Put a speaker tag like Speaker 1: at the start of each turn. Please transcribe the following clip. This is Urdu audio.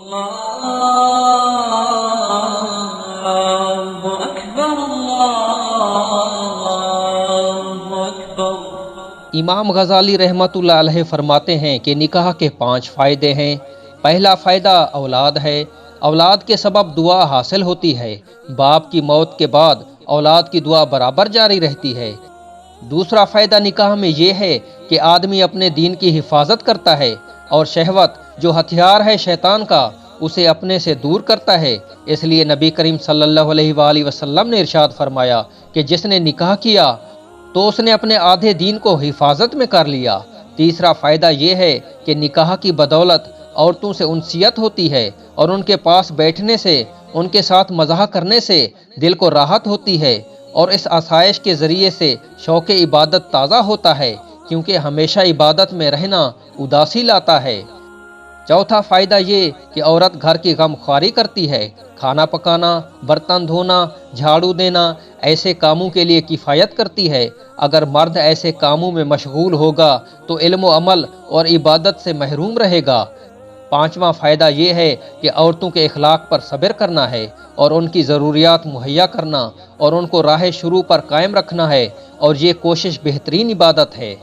Speaker 1: اللہ اکبر، اللہ اکبر۔
Speaker 2: امام غزالی رحمۃ اللہ علیہ فرماتے ہیں کہ نکاح کے 5 فائدے ہیں۔ پہلا فائدہ اولاد ہے۔ اولاد کے سبب دعا حاصل ہوتی ہے۔ باپ کی موت کے بعد اولاد کی دعا برابر جاری رہتی ہے۔ دوسرا فائدہ نکاح میں یہ ہے کہ آدمی اپنے دین کی حفاظت کرتا ہے اور شہوت جو ہتھیار ہے شیطان کا اسے اپنے سے دور کرتا ہے۔ اس لیے نبی کریم صلی اللہ علیہ وآلہ وسلم نے ارشاد فرمایا کہ جس نے نکاح کیا تو اس نے اپنے آدھے دین کو حفاظت میں کر لیا۔ تیسرا فائدہ یہ ہے کہ نکاح کی بدولت عورتوں سے انسیت ہوتی ہے اور ان کے پاس بیٹھنے سے، ان کے ساتھ مزاح کرنے سے دل کو راحت ہوتی ہے، اور اس آسائش کے ذریعے سے شوق عبادت تازہ ہوتا ہے، کیونکہ ہمیشہ عبادت میں رہنا اداسی لاتا ہے۔ چوتھا فائدہ یہ کہ عورت گھر کی غم خواری کرتی ہے۔ کھانا پکانا، برتن دھونا، جھاڑو دینا ایسے کاموں کے لیے کفایت کرتی ہے۔ اگر مرد ایسے کاموں میں مشغول ہوگا تو علم و عمل اور عبادت سے محروم رہے گا۔ پانچواں فائدہ یہ ہے کہ عورتوں کے اخلاق پر صبر کرنا ہے اور ان کی ضروریات مہیا کرنا اور ان کو راہ شروع پر قائم رکھنا ہے، اور یہ کوشش بہترین عبادت ہے۔